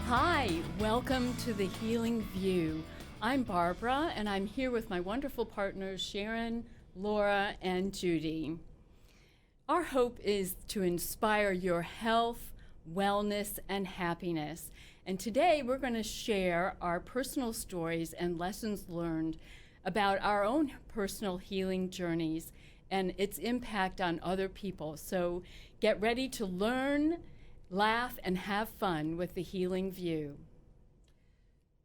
Hi, welcome to The Healing View. I'm Barbara, and I'm here with my wonderful partners, Sharon, Laura, and Judy. Our hope is to inspire your health, wellness, and happiness. And today we're going to share our personal stories and lessons learned about our own personal healing journeys and its impact on other people. So get ready to learn, laugh, and have fun with The Healing View.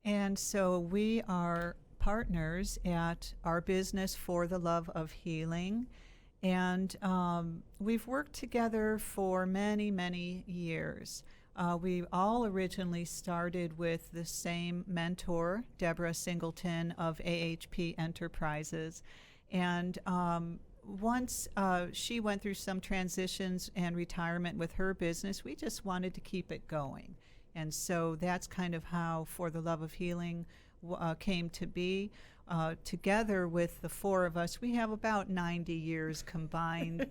And so we are partners at our business For the Love of Healing. And we've worked together for many, many years. We all originally started with the same mentor, Deborah Singleton of AHP Enterprises. And once she went through some transitions and retirement with her business, we just wanted to keep it going. And so that's kind of how For the Love of Healing came to be. Together with the four of us, we have about 90 years combined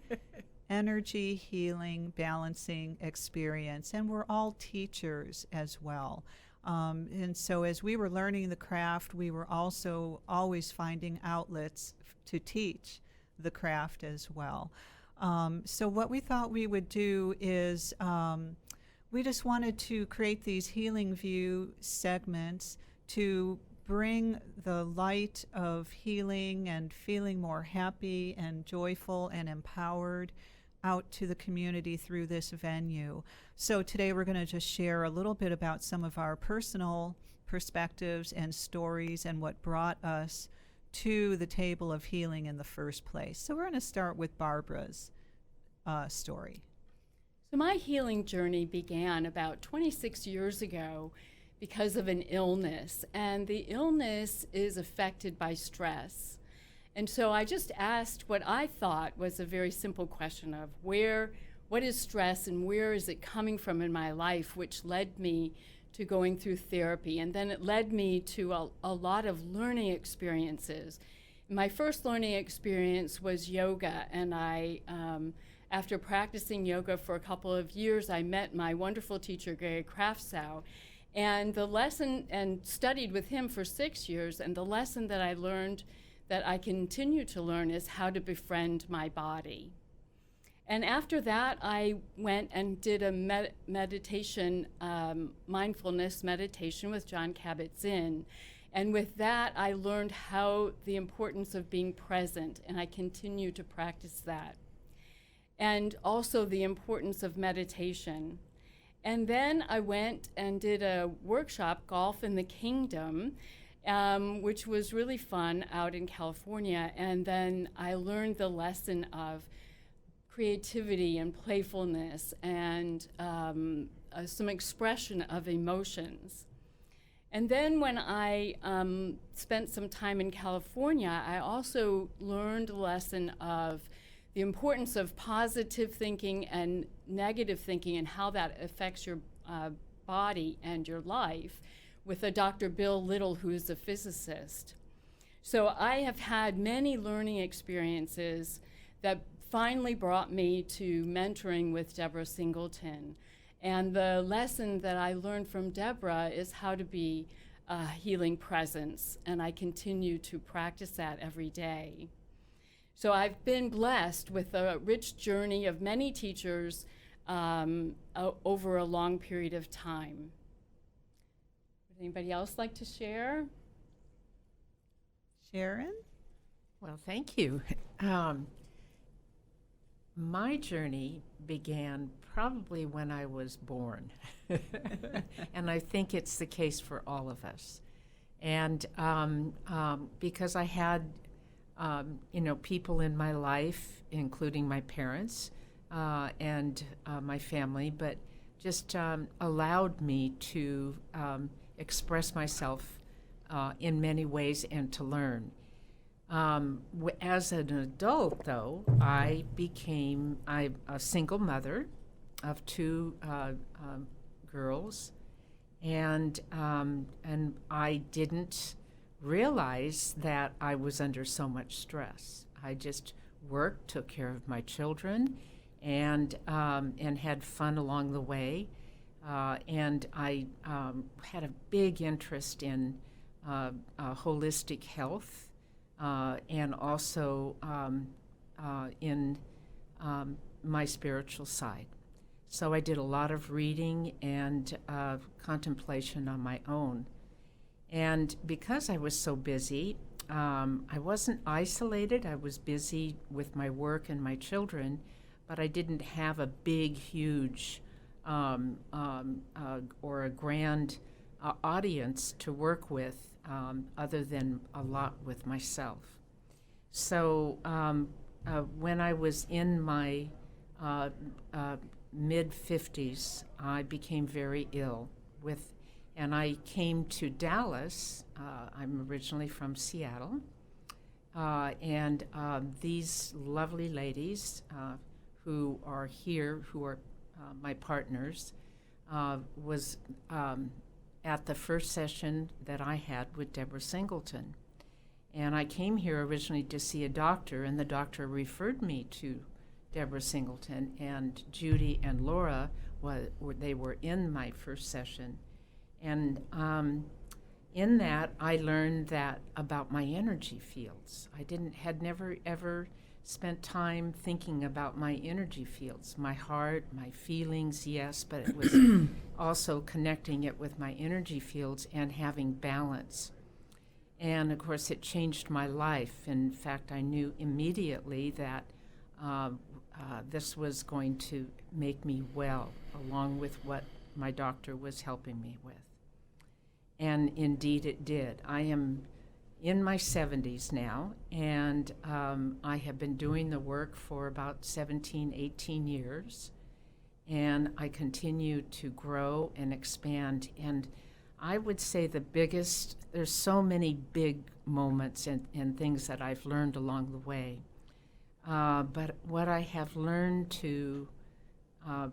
energy, healing, balancing experience. And we're all teachers as well. And so as we were learning the craft, we were also always finding outlets to teach the craft as well. So what we thought we would do is we just wanted to create these Healing View segments to bring the light of healing and feeling more happy and joyful and empowered out to the community through this venue. So today we're going to just share a little bit about some of our personal perspectives and stories and what brought us to the table of healing in the first place. So we're going to start with Barbara's story. So my healing journey began about 26 years ago because of an illness, and the illness is affected by stress. And so I just asked what I thought was a very simple question of what is stress and where is it coming from in my life, which led me to going through therapy. And then it led me to a lot of learning experiences. My first learning experience was yoga, and after practicing yoga for a couple of years, I met my wonderful teacher, Gary Kraftsow, and studied with him for 6 years. And the lesson that I learned, that I continue to learn, is how to befriend my body. And after that, I went and did a meditation, mindfulness meditation with John Kabat-Zinn. And with that, I learned the importance of being present, and I continue to practice that. And also the importance of meditation. And then I went and did a workshop, Golf in the Kingdom, which was really fun out in California. And then I learned the lesson of creativity and playfulness and some expression of emotions. And then when I spent some time in California, I also learned a lesson of the importance of positive thinking and negative thinking and how that affects your body and your life with a Dr. Bill Little, who is a physicist. So I have had many learning experiences that finally brought me to mentoring with Deborah Singleton. And the lesson that I learned from Deborah is how to be a healing presence, and I continue to practice that every day. So I've been blessed with a rich journey of many teachers over a long period of time. Would anybody else like to share? Sharon? Well, thank you. My journey began probably when I was born, and I think it's the case for all of us. And because I had people in my life, including my parents and my family, but just allowed me to express myself in many ways and to learn. As an adult, though, I'm a single mother of two girls, and I didn't realize that I was under so much stress. I just worked, took care of my children, and had fun along the way. And I had a big interest in holistic health, and also in my spiritual side. So I did a lot of reading and contemplation on my own. And because I was so busy, I wasn't isolated. I was busy with my work and my children, but I didn't have a big, huge or a grand audience to work with, other than a lot with myself. So when I was in my mid-50s, I became very ill and I came to Dallas. I'm originally from Seattle, and these lovely ladies who are here, who are my partners, was at the first session that I had with Deborah Singleton. And I came here originally to see a doctor, and the doctor referred me to Deborah Singleton, and Judy and Laura, they were in my first session. And in that, I learned that about my energy fields. I had never ever spent time thinking about my energy fields, my heart, my feelings, yes, but it was also connecting it with my energy fields and having balance. And of course, it changed my life. In fact, I knew immediately that this was going to make me well, along with what my doctor was helping me with. And indeed it did. I am in my 70s now, and I have been doing the work for about 17, 18 years, and I continue to grow and expand. And I would say there's so many big moments and things that I've learned along the way. But what I have learned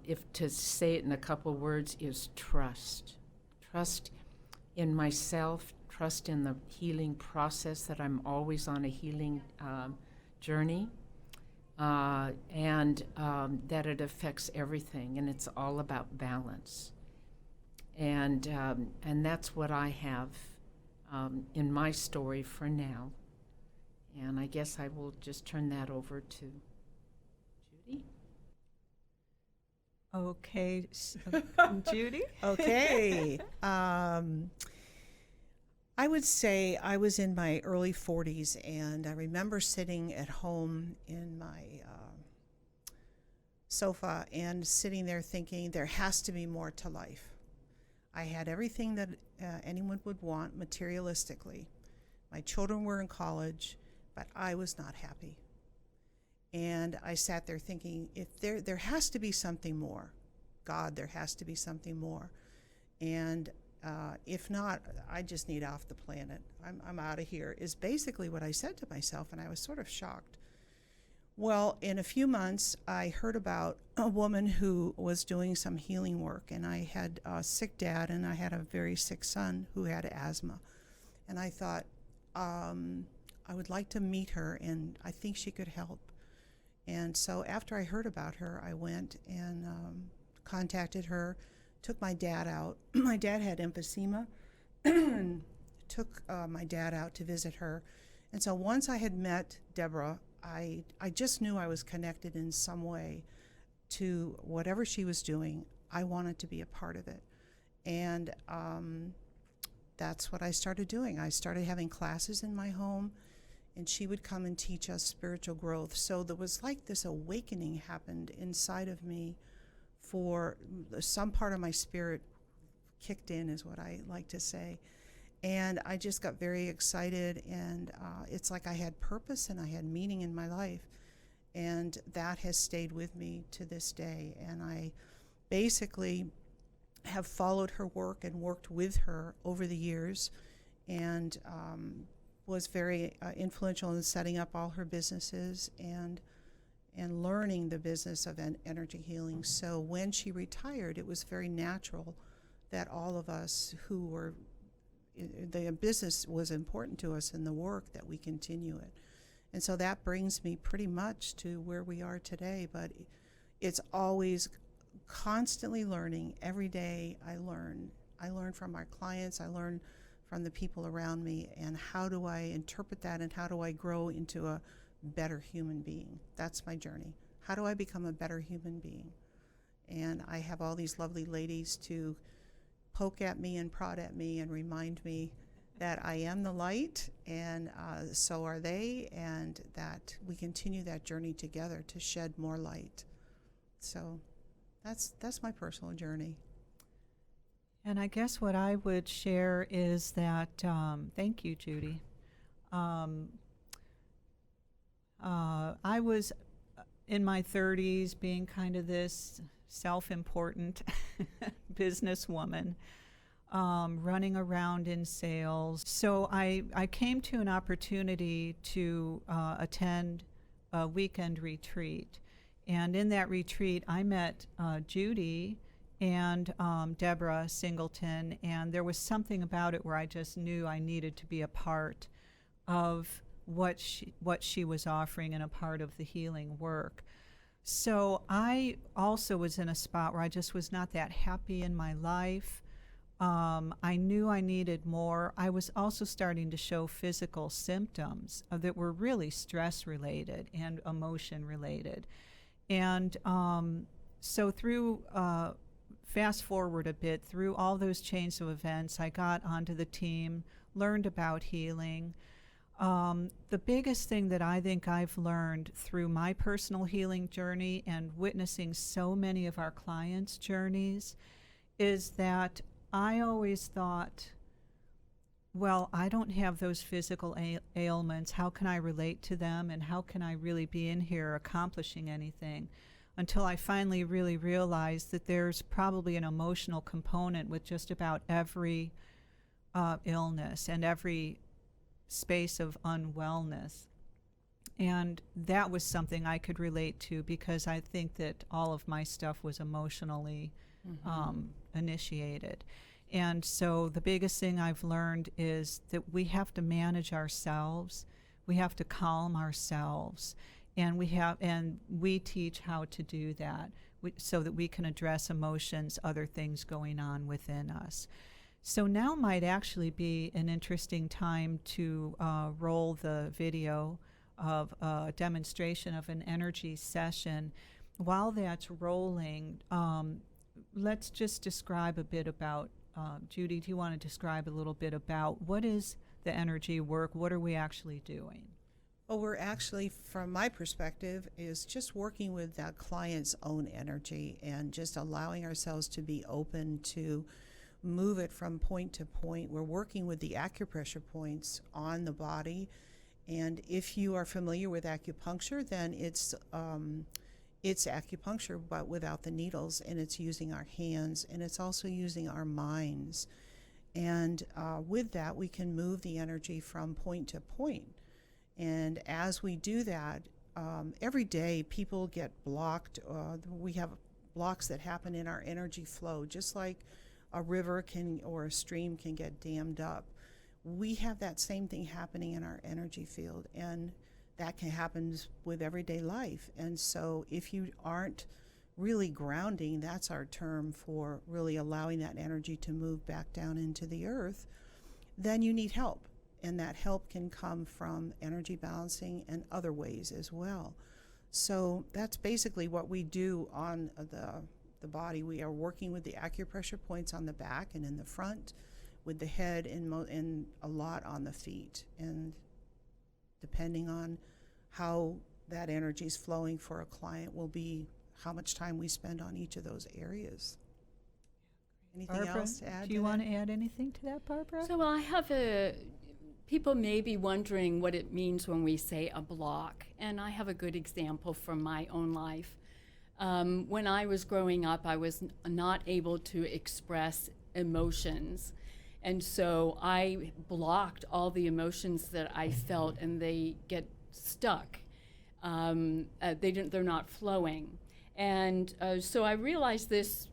if to say it in a couple words, is trust. Trust in myself, trust in the healing process, that I'm always on a healing journey, and that it affects everything, and it's all about balance. And that's what I have in my story for now. And I guess I will just turn that over to Judy. Okay, Judy? Okay. I would say I was in my early 40s, and I remember sitting at home in my sofa and sitting there thinking there has to be more to life. I had everything that anyone would want materialistically. My children were in college, but I was not happy. And I sat there thinking, if there has to be something more. God, there has to be something more. And if not, I just need off the planet. I'm out of here, is basically what I said to myself, and I was sort of shocked. Well, in a few months, I heard about a woman who was doing some healing work, and I had a sick dad, and I had a very sick son who had asthma. And I thought, I would like to meet her, and I think she could help. And so after I heard about her, I went and contacted her, took my dad out. My dad had emphysema, and took my dad out to visit her. And so once I had met Deborah, I just knew I was connected in some way to whatever she was doing. I wanted to be a part of it. And that's what I started doing. I started having classes in my home, and she would come and teach us spiritual growth. So there was like this awakening happened inside of me, for some part of my spirit kicked in, is what I like to say. And I just got very excited, and it's like I had purpose and I had meaning in my life. And that has stayed with me to this day. And I basically have followed her work and worked with her over the years and was very influential in setting up all her businesses and learning the business of energy healing. So when she retired, it was very natural that all of us who were, the business was important to us in the work, that we continue it. And so that brings me pretty much to where we are today, but it's always constantly learning. Every day I learn. I learn from our clients, I learn from the people around me, and how do I interpret that, and how do I grow into a better human being? That's my journey. How do I become a better human being? And I have all these lovely ladies to poke at me and prod at me and remind me that I am the light, and so are they, and that we continue that journey together to shed more light. So that's my personal journey. And I guess what I would share is that, thank you, Judy. I was in my 30s being kind of this self-important businesswoman, running around in sales. So I came to an opportunity to attend a weekend retreat. And in that retreat, I met Judy and Deborah Singleton, and there was something about it where I just knew I needed to be a part of what she was offering and a part of the healing work. So I also was in a spot where I just was not that happy in my life. I knew I needed more. I was also starting to show physical symptoms that were really stress related and emotion related. And so through fast forward a bit, through all those chains of events, I got onto the team, learned about healing. The biggest thing that I think I've learned through my personal healing journey and witnessing so many of our clients' journeys is that I always thought, well, I don't have those physical ailments. How can I relate to them, and how can I really be in here accomplishing anything? Until I finally really realized that there's probably an emotional component with just about every illness and every space of unwellness. And that was something I could relate to, because I think that all of my stuff was emotionally initiated. And so the biggest thing I've learned is that we have to manage ourselves, we have to calm ourselves, and we teach how to do that so that we can address emotions, other things going on within us. So now might actually be an interesting time to roll the video of a demonstration of an energy session. While that's rolling, let's just describe a bit about, Judy, do you want to describe a little bit about what is the energy work? What are we actually doing? Well, we're actually, from my perspective, is just working with that client's own energy and just allowing ourselves to be open to move it from point to point. We're working with the acupressure points on the body, and if you are familiar with acupuncture, then it's acupuncture but without the needles, and it's using our hands, and it's also using our minds, and with that we can move the energy from point to point. And as we do that, every day people get blocked. We have blocks that happen in our energy flow, just like a river or a stream can get dammed up. We have that same thing happening in our energy field, and that can happen with everyday life. And so if you aren't really grounding, that's our term for really allowing that energy to move back down into the earth, then you need help. And that help can come from energy balancing and other ways as well. So that's basically what we do on the body. We are working with the acupressure points on the back and in the front, with the head and a lot on the feet. And depending on how that energy is flowing for a client will be how much time we spend on each of those areas. Anything Barbara, else to add? do you want to add anything to that, Barbara? So I have people may be wondering what it means when we say a block, and I have a good example from my own life. When I was growing up, I was not able to express emotions, And so I blocked all the emotions that I felt, and they get stuck. They're not flowing. And so I realized this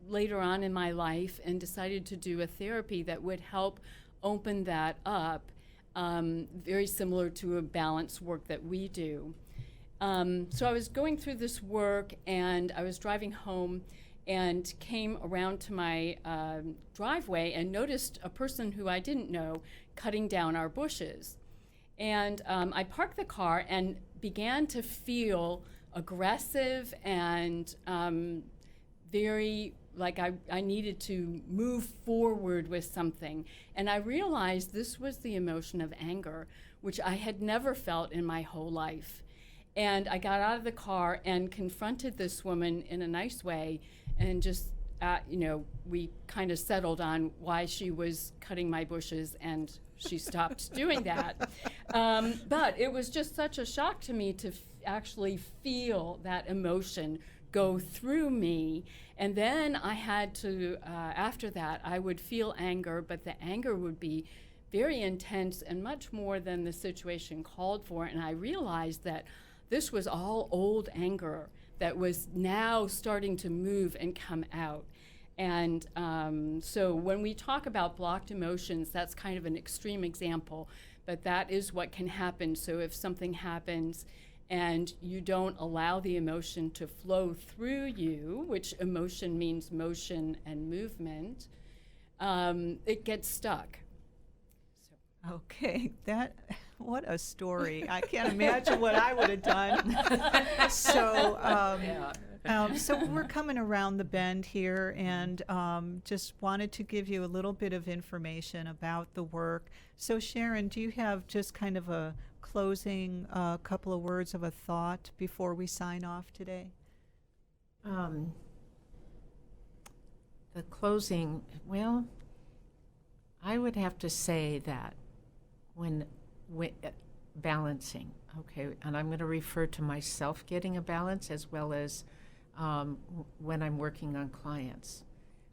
later on in my life and decided to do a therapy that would help open that up, very similar to a balance work that we do. So I was going through this work, and I was driving home and came around to my driveway and noticed a person who I didn't know cutting down our bushes. And I parked the car and began to feel aggressive and very like I needed to move forward with something. And I realized this was the emotion of anger, which I had never felt in my whole life. And I got out of the car and confronted this woman in a nice way, and just, we kind of settled on why she was cutting my bushes, and she stopped doing that. But it was just such a shock to me to actually feel that emotion go through me. And then I had to, after that, I would feel anger, but the anger would be very intense and much more than the situation called for. And I realized that this was all old anger that was now starting to move and come out. And so when we talk about blocked emotions, that's kind of an extreme example, but that is what can happen. So if something happens and you don't allow the emotion to flow through you, which emotion means motion and movement, it gets stuck. Okay, what a story. I can't imagine what I would have done. So we're coming around the bend here, and just wanted to give you a little bit of information about the work. So Sharon, do you have just kind of a closing couple of words of a thought before we sign off today? The closing, well, I would have to say that when balancing, okay, and I'm going to refer to myself getting a balance as well as when I'm working on clients.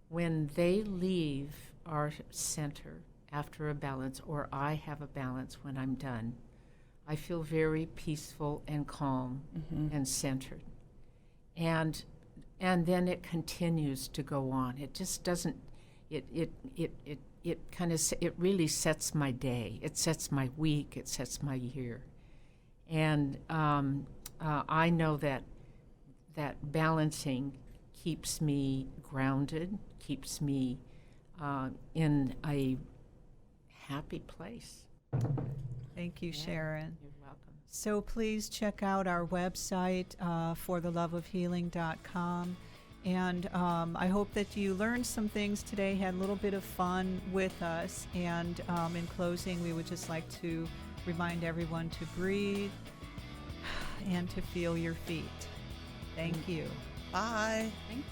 When they leave our center after a balance, or I have a balance when I'm done, I feel very peaceful and calm and centered. And then it continues to go on. It just doesn't, it really sets my day. It sets my week. It sets my year. And I know that balancing keeps me grounded, keeps me in a happy place. Thank you, Sharon. You're welcome. So please check out our website, fortheloveofhealing.com. And I hope that you learned some things today, had a little bit of fun with us. And in closing, we would just like to remind everyone to breathe and to feel your feet. Thank you. Bye. Thank